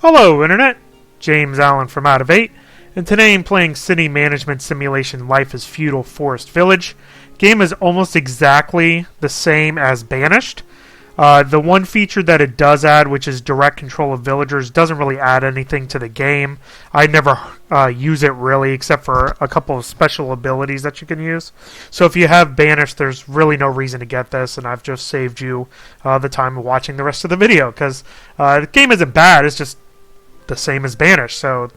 Hello Internet, James Allen from Out of 8, and today I'm playing City Management Simulation Life is Feudal Forest Village. Game is almost exactly the same as Banished. The one feature that it does add, which is direct control of villagers, doesn't really add anything to the game. I never use it really, except for a couple of special abilities that you can use. So if you have Banished, there's really no reason to get this, and I've just saved you the time of watching the rest of the video, because the game isn't bad, it's just the same as Banished, so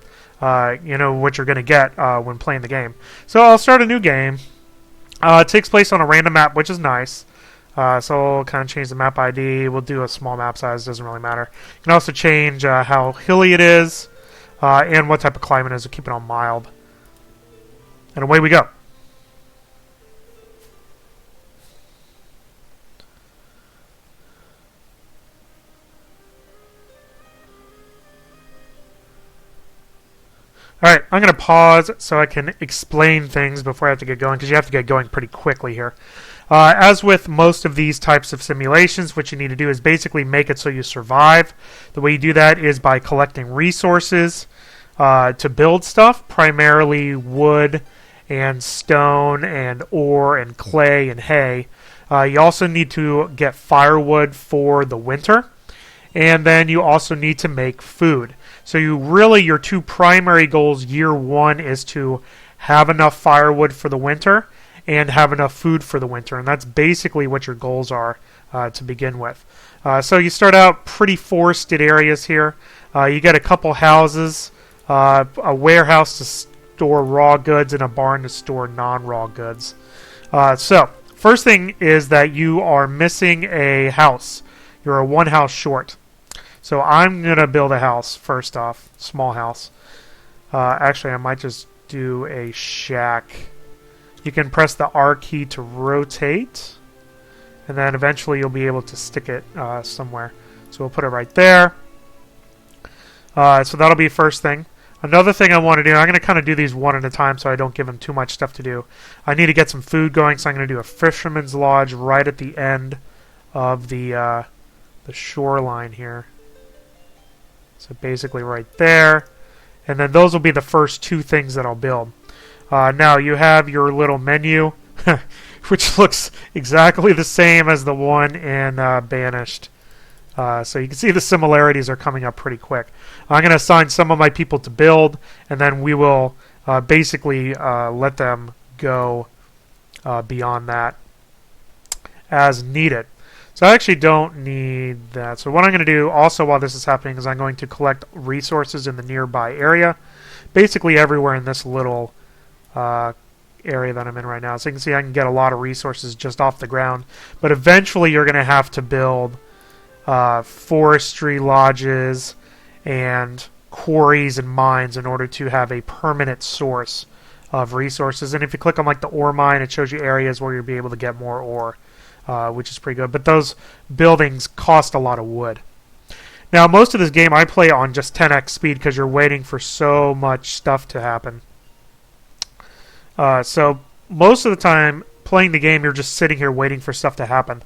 you know what you're going to get when playing the game. So I'll start a new game. It takes place on a random map, which is nice. So we'll kind of change the map ID. We'll do a small map size, doesn't really matter. You can also change how hilly it is and what type of climate it is. We'll keep it on mild. And away we go. Alright, I'm going to pause so I can explain things before I have to get going, because you have to get going pretty quickly here. As with most of these types of simulations, what you need to do is basically make it so you survive. The way you do that is by collecting resources to build stuff, primarily wood and stone and ore and clay and hay. You also need to get firewood for the winter, and then you also need to make food. So your two primary goals year one is to have enough firewood for the winter and have enough food for the winter. And that's basically what your goals are to begin with. So you start out pretty forested areas here. You get a couple houses, a warehouse to store raw goods, and a barn to store non-raw goods. So first thing is that you are missing a house. You're a one house short. So I'm going to build a house first off, small house. Actually, I might just do a shack. You can press the R key to rotate, and then eventually you'll be able to stick it somewhere. So we'll put it right there. So that'll be first thing. Another thing I want to do, I'm going to kind of do these one at a time so I don't give them too much stuff to do. I need to get some food going, so I'm going to do a fisherman's lodge right at the end of the shoreline here. So basically right there. And then those will be the first two things that I'll build. Now you have your little menu, which looks exactly the same as the one in Banished. So you can see the similarities are coming up pretty quick. I'm going to assign some of my people to build, and then we will basically let them go beyond that as needed. So I actually don't need that. So what I'm going to do also while this is happening is I'm going to collect resources in the nearby area. Basically everywhere in this little area that I'm in right now. So you can see I can get a lot of resources just off the ground. But eventually you're going to have to build forestry lodges and quarries and mines in order to have a permanent source of resources. And if you click on like the ore mine, it shows you areas where you'll be able to get more ore. Which is pretty good. But those buildings cost a lot of wood. Now, most of this game I play on just 10x speed because you're waiting for so much stuff to happen. So most of the time playing the game, you're just sitting here waiting for stuff to happen.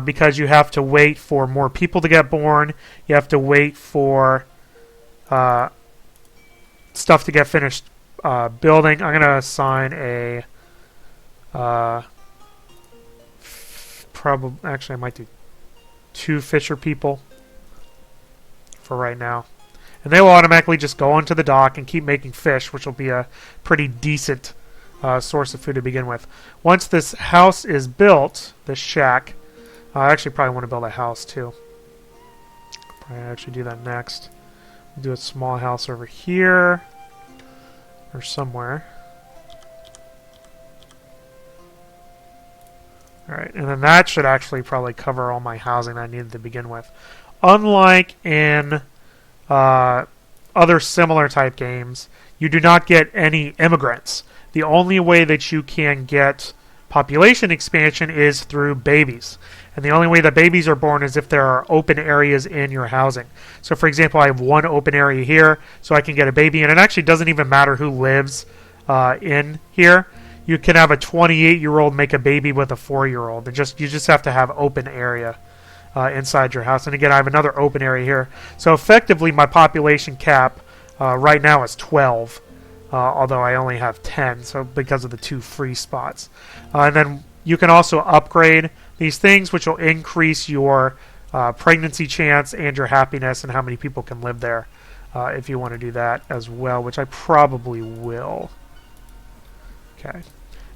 Because you have to wait for more people to get born. You have to wait for stuff to get finished building. I'm going to assign a... Actually, I might do 2 fisher people for right now. And they will automatically just go onto the dock and keep making fish, which will be a pretty decent source of food to begin with. Once this house is built, this shack, I actually probably want to build a house too. Probably actually do that next. We'll do a small house over here or somewhere. Alright, and then that should actually probably cover all my housing I needed to begin with. Unlike in other similar type games, you do not get any immigrants. The only way that you can get population expansion is through babies. And the only way that babies are born is if there are open areas in your housing. So for example, I have one open area here, so I can get a baby, and it actually doesn't even matter who lives in here. You can have a 28-year-old make a baby with a 4-year-old. You just have to have open area. inside your house. And again, I have another open area here. So effectively, my population cap right now is 12, although I only have 10, so because of the 2 free spots. And then you can also upgrade these things, which will increase your pregnancy chance and your happiness and how many people can live there, if you want to do that as well, which I probably will. Okay.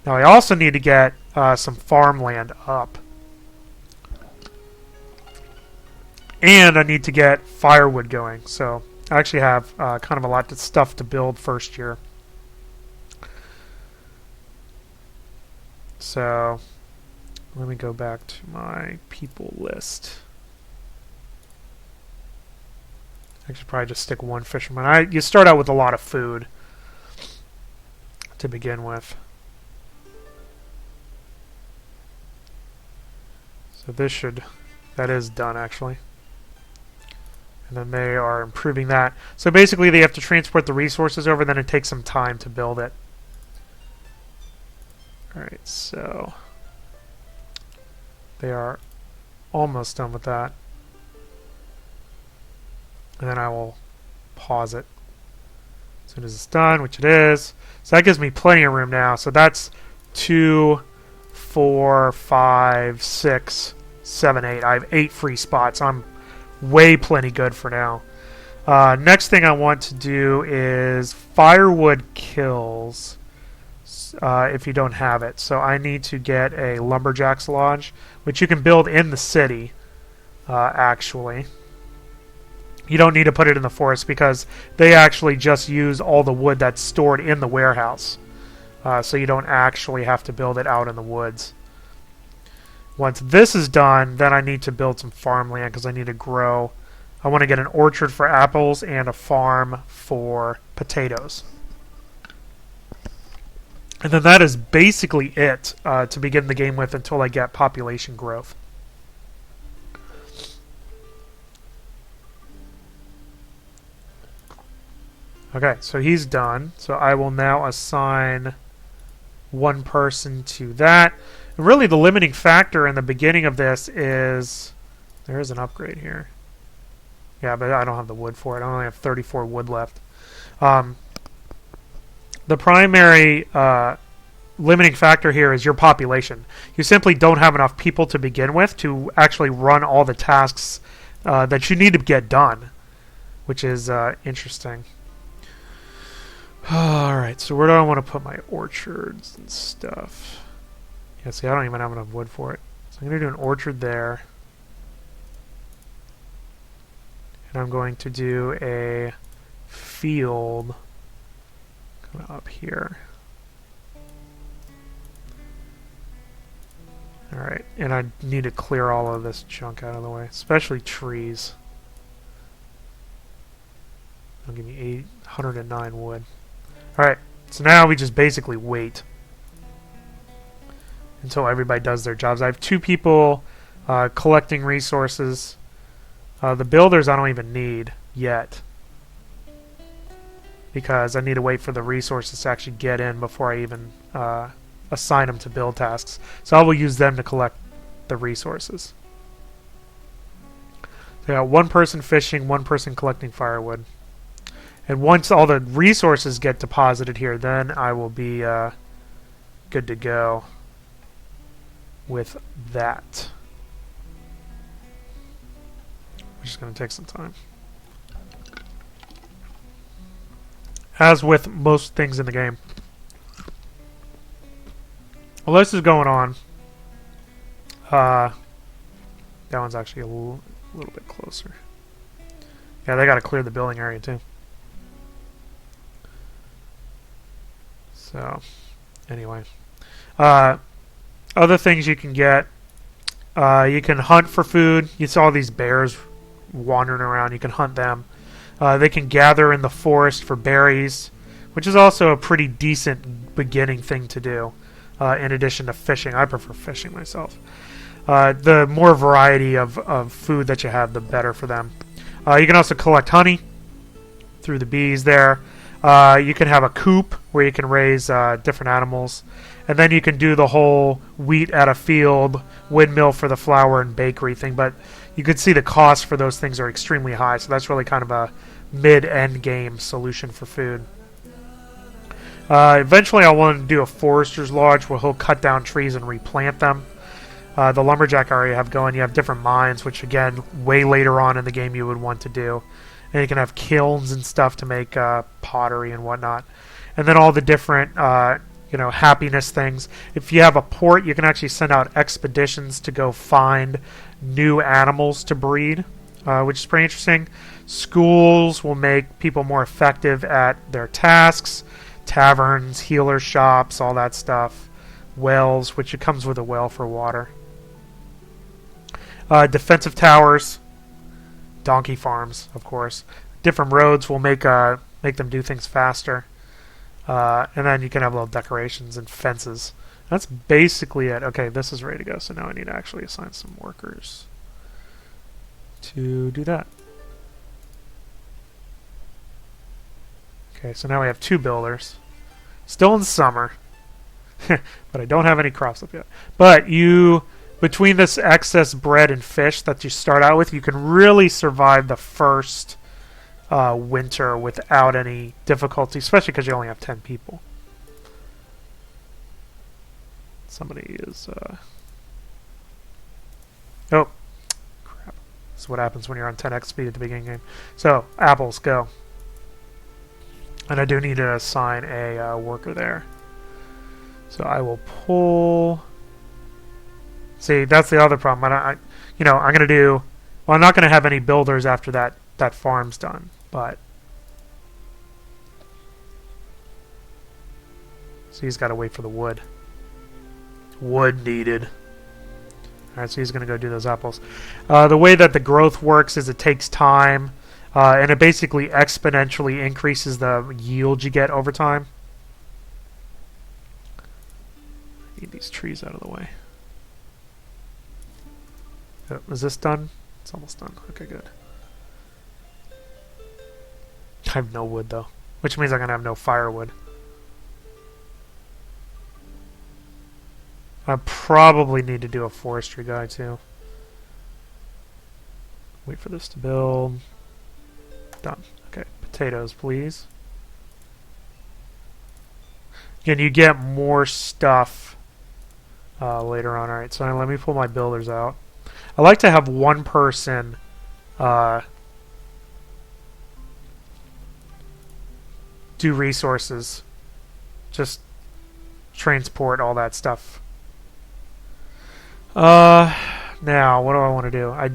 Now I also need to get some farmland up. And I need to get firewood going. So I actually have kind of a lot of stuff to build first here. So let me go back to my people list. I should probably just stick 1 fisherman. You start out with a lot of food to begin with. So that is done actually. And then they are improving that. So basically they have to transport the resources over, then it takes some time to build it. Alright, so they are almost done with that. And then I will pause it as soon as it's done, which it is. So that gives me plenty of room now. So that's 2, 4, 5, 6, 7, 8. I have 8 free spots. I'm way plenty good for now. Next thing I want to do is firewood kills if you don't have it. So I need to get a lumberjack's lodge, which you can build in the city, actually. You don't need to put it in the forest because they actually just use all the wood that's stored in the warehouse. So you don't actually have to build it out in the woods. Once this is done, then I need to build some farmland because I need to grow. I want to get an orchard for apples and a farm for potatoes. And then that is basically it to begin the game with until I get population growth. Okay, so he's done. So I will now assign 1 person to that. And really, the limiting factor in the beginning of this is there is an upgrade here. Yeah, but I don't have the wood for it. I only have 34 wood left. The primary limiting factor here is your population. You simply don't have enough people to begin with to actually run all the tasks that you need to get done, which is interesting. Alright, so where do I want to put my orchards and stuff? Yeah, see, I don't even have enough wood for it. So I'm going to do an orchard there. And I'm going to do a field coming up here. Alright, and I need to clear all of this junk out of the way, especially trees. That'll give me 809 wood. Alright, so now we just basically wait until everybody does their jobs. I have 2 people collecting resources. The builders I don't even need yet because I need to wait for the resources to actually get in before I even assign them to build tasks. So I will use them to collect the resources. So I got 1 person fishing, 1 person collecting firewood. And once all the resources get deposited here, then I will be good to go with that. Which is going to take some time. As with most things in the game. Well, this is going on. That one's actually a little bit closer. Yeah, they got to clear the building area too. So, anyway. Other things you can get. You can hunt for food. You saw these bears wandering around. You can hunt them. They can gather in the forest for berries, which is also a pretty decent beginning thing to do, in addition to fishing. I prefer fishing myself. The more variety of food that you have, the better for them. You can also collect honey through the bees there. You can have a coop where you can raise different animals. And then you can do the whole wheat at a field, windmill for the flour and bakery thing. But you can see the cost for those things are extremely high, so that's really kind of a mid-end game solution for food. Eventually I'll want to do a forester's lodge where he'll cut down trees and replant them. The lumberjack area you have going, you have different mines, which again, way later on in the game you would want to do. And you can have kilns and stuff to make pottery and whatnot. And then all the different, happiness things. If you have a port, you can actually send out expeditions to go find new animals to breed, which is pretty interesting. Schools will make people more effective at their tasks. Taverns, healer shops, all that stuff. Wells, which it comes with a well for water. Defensive towers. Donkey farms, of course. Different roads will make them do things faster. And then you can have little decorations and fences. That's basically it. Okay, this is ready to go. So now I need to actually assign some workers to do that. Okay, so now we have 2 builders. Still in summer. But I don't have any crops up yet. But between this excess bread and fish that you start out with, you can really survive the first winter without any difficulty, especially because you only have 10 people. Somebody is... Oh, crap. This is what happens when you're on 10x speed at the beginning game. So, apples, go. And I do need to assign a worker there. So I will pull... See, that's the other problem. I'm going to do... Well, I'm not going to have any builders after that farm's done, but... So he's got to wait for the wood. Wood needed. Alright, so he's going to go do those apples. The way that the growth works is it takes time, and it basically exponentially increases the yield you get over time. Need these trees out of the way. Oh, is this done? It's almost done. Okay, good. I have no wood, though, which means I'm going to have no firewood. I probably need to do a forestry guy, too. Wait for this to build. Done. Okay, potatoes, please. Again, you get more stuff later on. Alright, so let me pull my builders out. I like to have one person do resources. Just transport all that stuff. Now, what do I want to do? I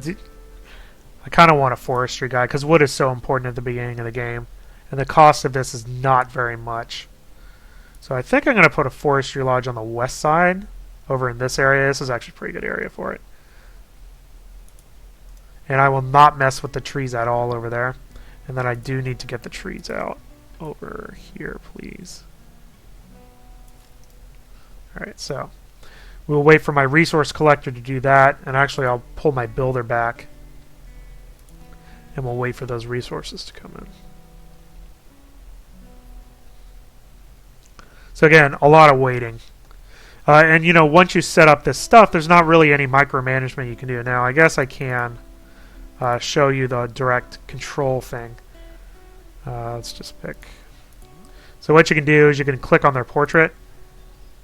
kind of want a forestry guy, because wood is so important at the beginning of the game. And the cost of this is not very much. So I think I'm going to put a forestry lodge on the west side, over in this area. This is actually a pretty good area for it. And I will not mess with the trees at all over there. And then I do need to get the trees out over here, please. Alright, so we'll wait for my resource collector to do that. And actually, I'll pull my builder back. And we'll wait for those resources to come in. So again, a lot of waiting. And once you set up this stuff, there's not really any micromanagement you can do. Now, I guess I can show you the direct control thing. Let's just pick. So what you can do is you can click on their portrait,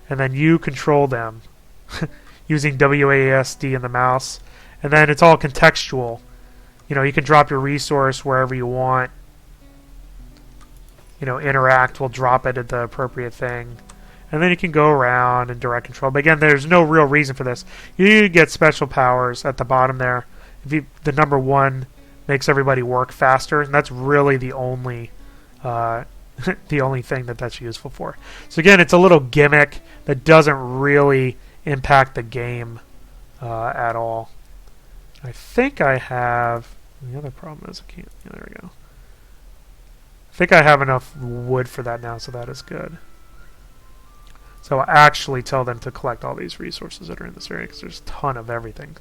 and then you control them using WASD and the mouse. And then it's all contextual. You can drop your resource wherever you want. Interact will drop it at the appropriate thing. And then you can go around and direct control. But again, there's no real reason for this. You get special powers at the bottom there. The number 1 makes everybody work faster, and that's really the only the only thing that's useful for. So again, it's a little gimmick that doesn't really impact the game at all. I think I have... The other problem is I can't... Yeah, there we go. I think I have enough wood for that now, so that is good. So I'll actually tell them to collect all these resources that are in this area, because there's a ton of everything.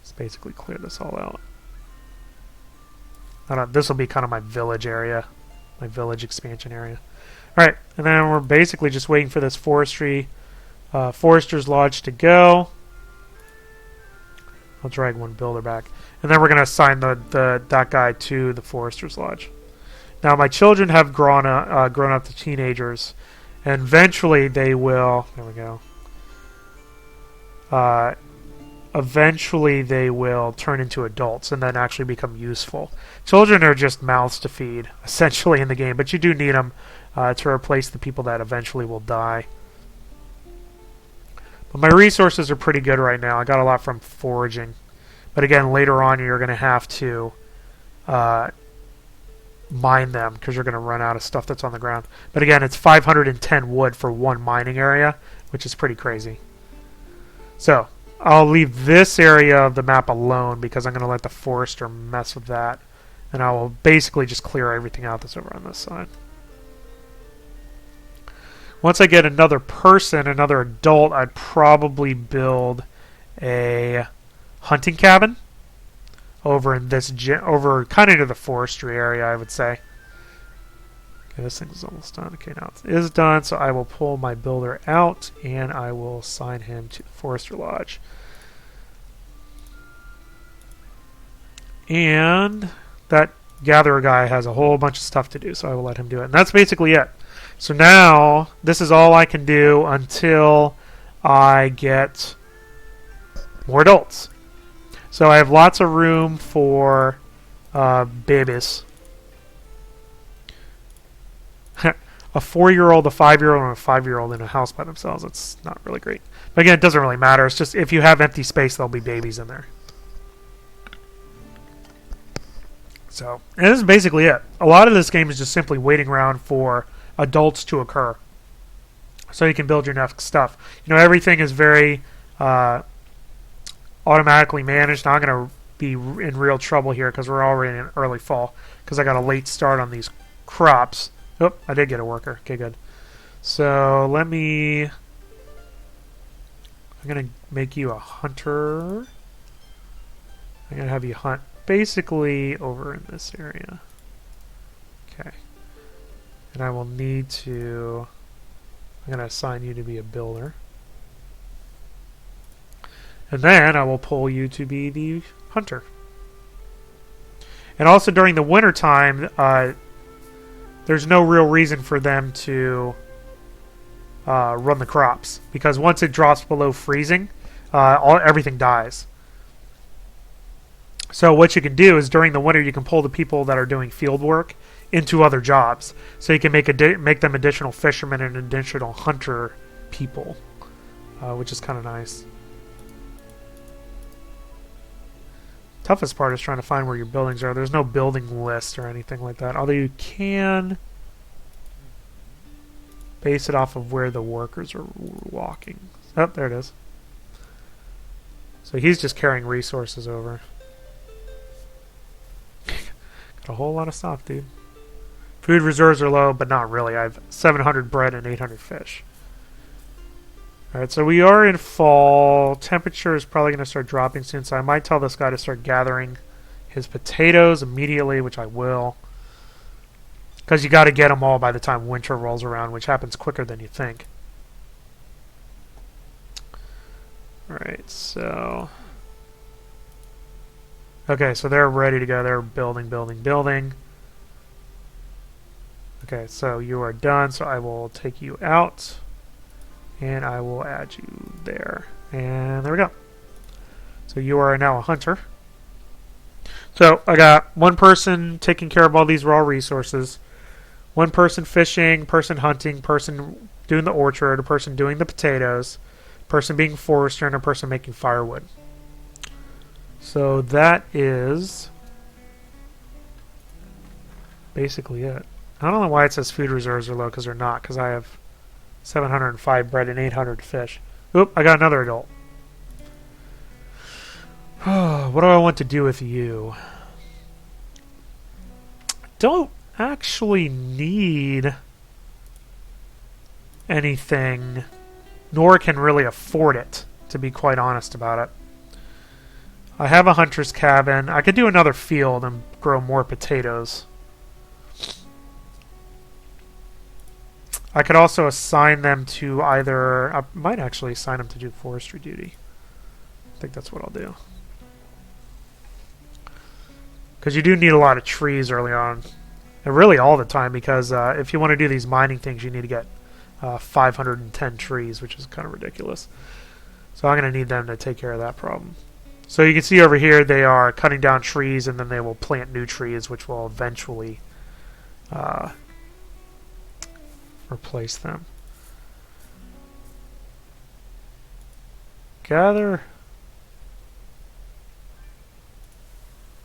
Let's basically clear this all out. This will be kind of my village area, my village expansion area. Alright, and then we're basically just waiting for this forester's lodge to go. I'll drag one builder back. And then we're going to assign that guy to the Forester's Lodge. Now, my children have grown up to teenagers, and eventually they will... There we go. Eventually they will turn into adults and then actually become useful. Children are just mouths to feed, essentially, in the game, but you do need them to replace the people that eventually will die. But my resources are pretty good right now. I got a lot from foraging. But again, later on you're going to have to mine them because you're going to run out of stuff that's on the ground. But again, it's 510 wood for one mining area, which is pretty crazy. So, I'll leave this area of the map alone because I'm going to let the forester mess with that. And I will basically just clear everything out that's over on this side. Once I get another person, another adult, I'd probably build a hunting cabin over in this over kind of near the forestry area, I would say. Okay, this thing's almost done. Okay, now it is done, so I will pull my builder out and I will assign him to the Forester Lodge. And that gatherer guy has a whole bunch of stuff to do, so I will let him do it. And that's basically it. So now, this is all I can do until I get more adults. So I have lots of room for babies. A 4-year-old, a 5-year-old, and a 5-year-old in a house by themselves. It's not really great. But again, it doesn't really matter. It's just if you have empty space, there'll be babies in there. So, and this is basically it. A lot of this game is just simply waiting around for adults to occur, so you can build your next stuff. You know, everything is very automatically managed. Now I'm going to be in real trouble here because we're already in early fall because I got a late start on these crops. Oh, I did get a worker. Okay, good. So let me... I'm going to make you a hunter. I'm going to have you hunt basically over in this area. Okay. And I will need to... I'm going to assign you to be a builder. And then I will pull you to be the hunter. And also during the winter time, there's no real reason for them to run the crops. Because once it drops below freezing, everything dies. So what you can do is during the winter you can pull the people that are doing field work into other jobs. So you can make them additional fishermen and additional hunter people, which is kind of nice. Toughest part is trying to find where your buildings are. There's no building list or anything like that. Although you can base it off of where the workers are walking. Oh, there it is. So he's just carrying resources over. Got a whole lot of stuff, dude. Food reserves are low, but not really. I have 700 bread and 800 fish. Alright, so we are in fall. Temperature is probably going to start dropping soon, so I might tell this guy to start gathering his potatoes immediately, which I will. Because you got to get them all by the time winter rolls around, which happens quicker than you think. Alright, so... Okay, so they're ready to go. They're building. Okay, so you are done, so I will take you out. And I will add you there. And there we go. So you are now a hunter. So I got one person taking care of all these raw resources. One person fishing, person hunting, person doing the orchard, a person doing the potatoes, person being forester, and a person making firewood. So that is basically it. I don't know why it says food reserves are low, because they're not, because I have 705 bread and 800 fish. Oop, I got another adult. What do I want to do with you? Don't actually need anything, nor can really afford it, to be quite honest about it. I have a hunter's cabin. I could do another field and grow more potatoes. I could also assign them to either... I might actually assign them to do forestry duty. I think that's what I'll do. Because you do need a lot of trees early on. And really all the time, because if you want to do these mining things, you need to get 510 trees, which is kind of ridiculous. So I'm going to need them to take care of that problem. So you can see over here they are cutting down trees, and then they will plant new trees, which will eventually replace them. Gather.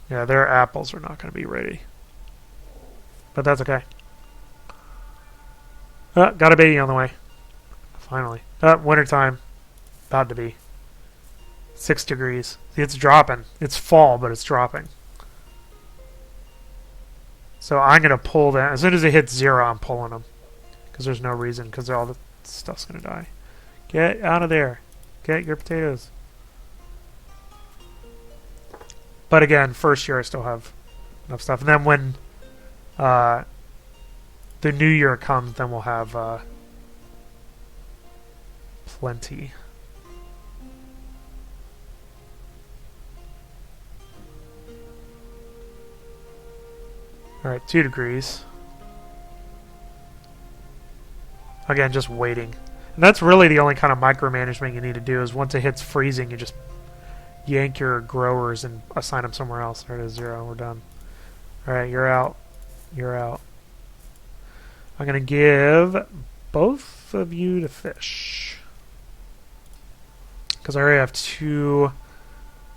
Yeah, their apples are not going to be ready. But that's okay. Got a baby on the way. Finally. Wintertime. About to be. 6 degrees. See, it's dropping. It's fall, but it's dropping. So I'm going to pull that. As soon as it hits 0, I'm pulling them. Because there's no reason. Because all the stuff's going to die. Get out of there. Get your potatoes. But again, first year I still have enough stuff. And then when the new year comes, then we'll have plenty. Alright, 2 degrees. Again, just waiting. And that's really the only kind of micromanagement you need to do, is once it hits freezing, you just yank your growers and assign them somewhere else. There it is, 0. We're done. Alright, you're out. You're out. I'm going to give both of you to fish. Because I already have 2.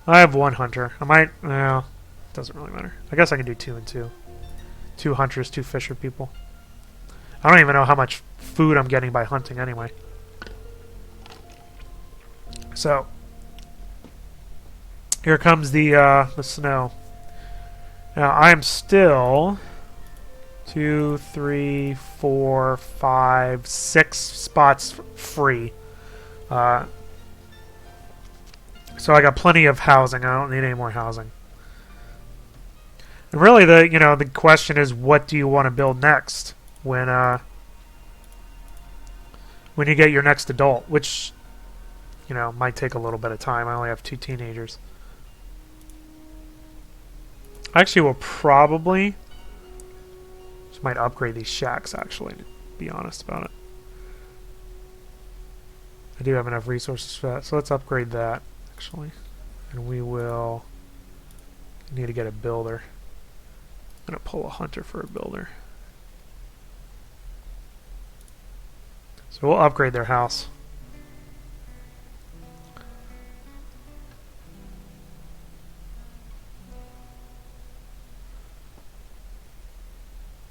I have 1 hunter. I might... No, it doesn't really matter. I guess I can do 2 and 2. 2 hunters, 2 fisher people. I don't even know how much food I'm getting by hunting anyway. So, here comes the snow. Now, I am still 2, 3, 4, 5, 6 spots free. So I got plenty of housing. I don't need any more housing. And really, the question is, what do you want to build next when you get your next adult, which might take a little bit of time. I only have 2 teenagers. Actually, we'll probably just might upgrade these shacks. Actually, to be honest about it, I do have enough resources for that, so let's upgrade that actually, and we will need to get a builder. I'm gonna pull a hunter for a builder. So we'll upgrade their house.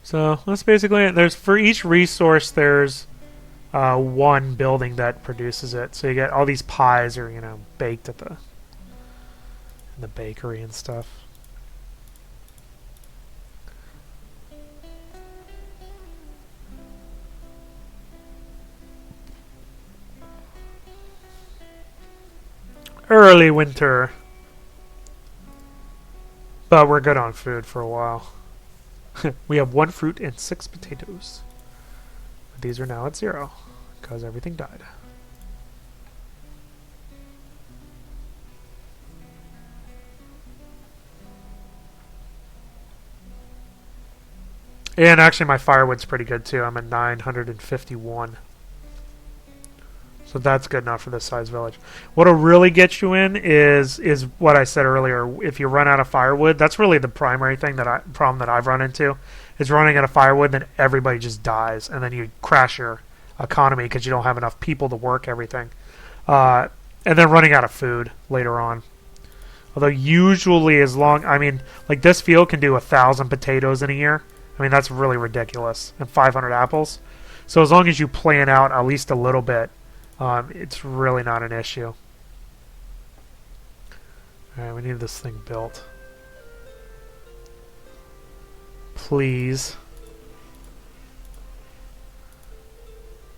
So that's basically it. There's for each resource there's 1 building that produces it. So you get all these pies are baked at in the bakery and stuff. Early winter. But we're good on food for a while. We have 1 fruit and 6 potatoes. But these are now at 0 because everything died. And actually my firewood's pretty good too. I'm at 951. So that's good enough for this size village. What'll really get you in is what I said earlier. If you run out of firewood, that's really the primary problem that I've run into, is running out of firewood. Then everybody just dies, and then you crash your economy because you don't have enough people to work everything, and then running out of food later on. Although usually, like this field can do 1,000 potatoes in a year. I mean, that's really ridiculous, and 500 apples. So as long as you plan out at least a little bit. It's really not an issue. Alright, we need this thing built. Please.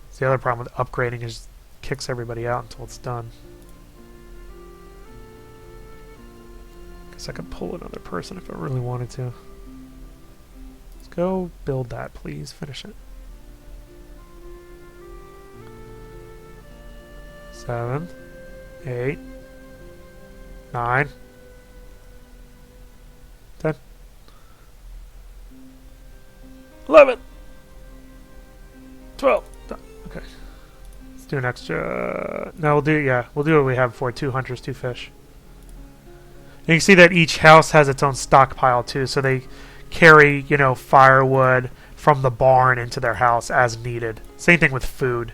It's the other problem with upgrading is it kicks everybody out until it's done. Guess I could pull another person if I really wanted to. Let's go build that, please. Finish it. 7, 8, 9, 10. 11, 12. Okay. Let's do an extra. No, we'll do what we have for 2 hunters, 2 fish. And you can see that each house has its own stockpile too, so they carry, firewood from the barn into their house as needed. Same thing with food.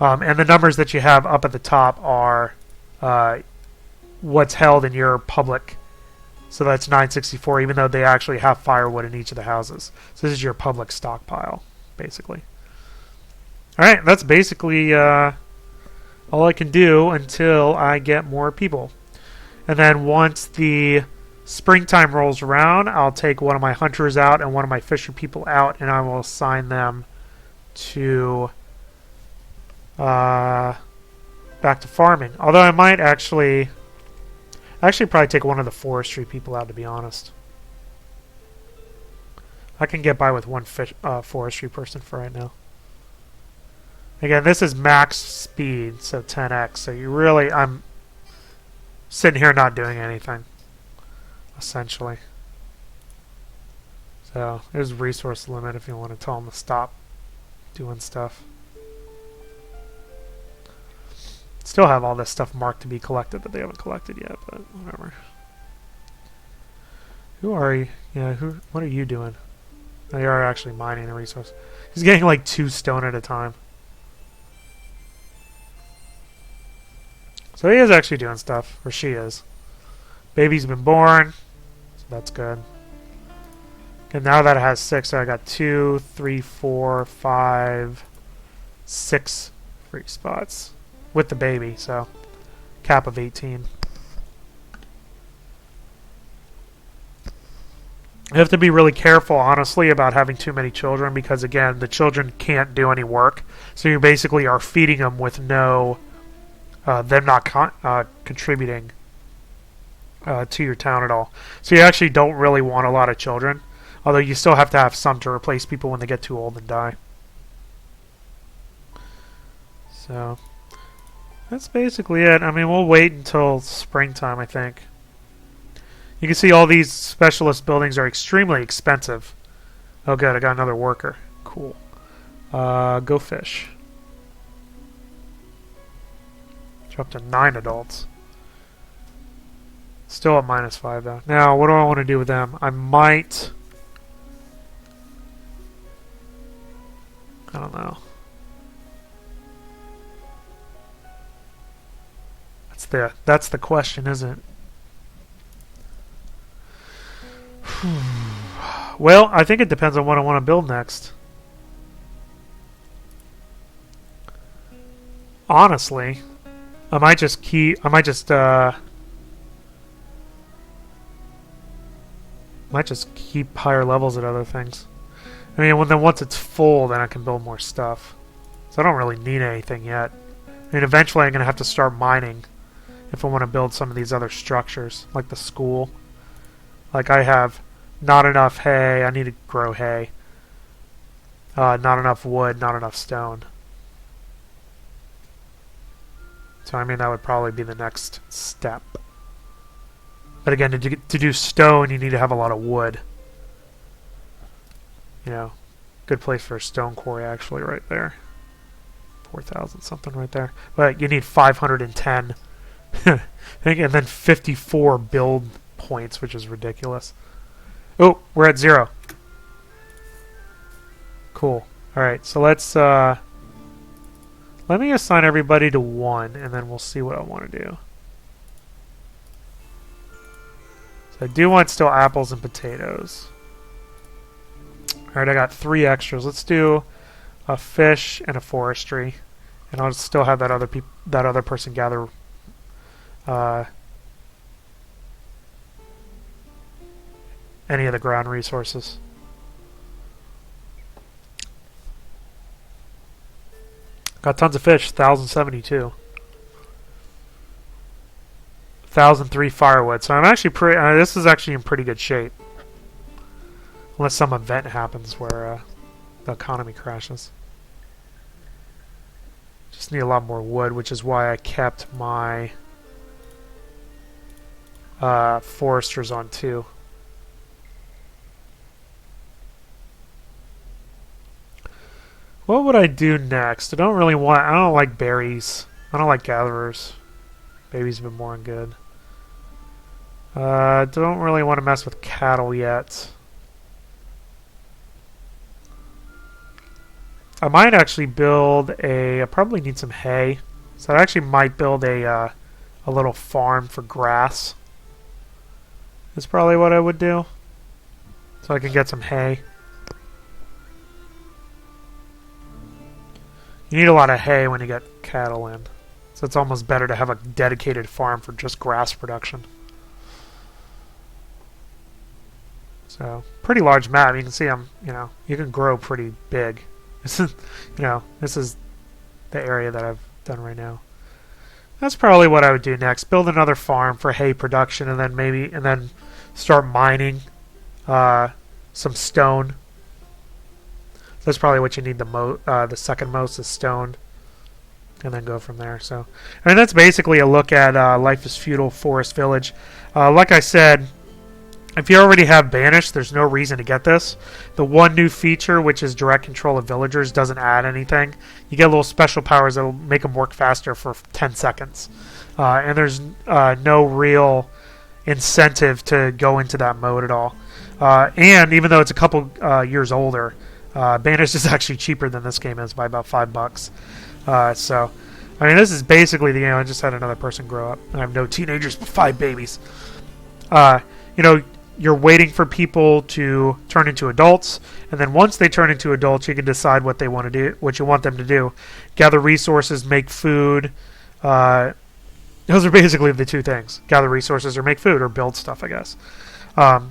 And the numbers that you have up at the top are what's held in your public. So that's 964, even though they actually have firewood in each of the houses. So this is your public stockpile, basically. Alright, that's basically all I can do until I get more people. And then once the springtime rolls around, I'll take one of my hunters out and one of my fisher people out, and I will assign them to back to farming. Although I might actually probably take one of the forestry people out, to be honest. I can get by with one forestry person for right now. Again, this is max speed, so 10x. So I'm sitting here not doing anything, essentially. So there's a resource limit if you want to tell them to stop doing stuff. Still have all this stuff marked to be collected that they haven't collected yet, but whatever. Who are you? Yeah, what are you doing? Oh, you are actually mining the resource. He's getting like 2 stone at a time. So he is actually doing stuff, or she is. Baby's been born, so that's good. Okay, now that it has 6, so I got 2, 3, 4, 5, 6 free spots. With the baby, so cap of 18. You have to be really careful, honestly, about having too many children because, again, the children can't do any work. So you basically are feeding them with them not contributing to your town at all. So you actually don't really want a lot of children, although you still have to have some to replace people when they get too old and die. So that's basically it. I mean, we'll wait until springtime, I think. You can see all these specialist buildings are extremely expensive. Oh, good. I got another worker. Cool. Go fish. Up to 9 adults. Still at -5 though. Now, what do I want to do with them? I don't know. That's the question, isn't it? Well, I think it depends on what I want to build next. Honestly, I might just keep higher levels at other things. I mean, once it's full, then I can build more stuff. So I don't really need anything yet. I mean, eventually I'm going to have to start mining if I want to build some of these other structures, like the school. Like I have not enough hay. I need to grow hay. Not enough wood, not enough stone. So I mean, that would probably be the next step. But again, to do stone, you need to have a lot of wood. Good place for a stone quarry, actually, right there. 4,000 something right there. But you need 510. And then 54 build points, which is ridiculous. Oh, we're at 0. Cool. Alright, so let me assign everybody to 1, and then we'll see what I want to do. So I do want still apples and potatoes. Alright, I got 3 extras. Let's do a fish and a forestry. And I'll still have that other person gather any of the ground resources. Got tons of fish, 1,072. 1,003 firewood. So I'm actually this is actually in pretty good shape. Unless some event happens where the economy crashes. Just need a lot more wood, which is why I kept my foresters on 2. What would I do next? I don't like berries. I don't like gatherers. Babies have been born good. Don't really want to mess with cattle yet. I might actually build I probably need some hay. So I actually might build a little farm for grass. That's probably what I would do. So I can get some hay. You need a lot of hay when you get cattle in. So it's almost better to have a dedicated farm for just grass production. So, pretty large map. You can see you can grow pretty big. This is, this is the area that I've done right now. That's probably what I would do next. Build another farm for hay production, and then start mining some stone. That's probably what you need the second most is stone, and then go from there. So, I mean, that's basically a look at Life is Feudal Forest Village. Like I said, if you already have Banished, there's no reason to get this. The one new feature, which is direct control of villagers, doesn't add anything. You get little special powers that will make them work faster for 10 seconds. And there's no real incentive to go into that mode at all. And even though it's a couple years older, Banished is actually cheaper than this game is by about $5. So, I mean, this is basically the game. I just had another person grow up. I have no teenagers, but 5 babies. You're waiting for people to turn into adults, and then once they turn into adults, you can decide what they want to do, what you want them to do. Gather resources, make food. Those are basically the two things: gather resources or make food or build stuff, I guess. And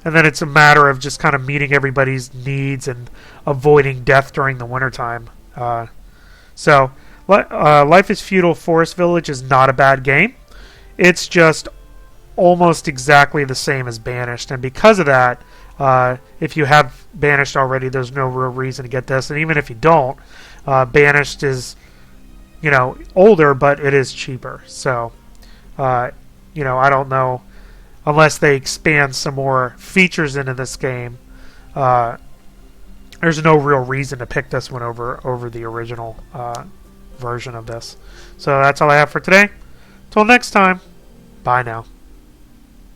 then it's a matter of just kind of meeting everybody's needs and avoiding death during the wintertime. So, Life is Feudal Forest Village is not a bad game. It's just almost exactly the same as Banished, and because of that, if you have Banished already, there's no real reason to get this, and even if you don't, Banished is older, but it is cheaper. So I don't know, unless they expand some more features into this game, there's no real reason to pick this one over the original version of this. So that's all I have for today. Till next time, bye now.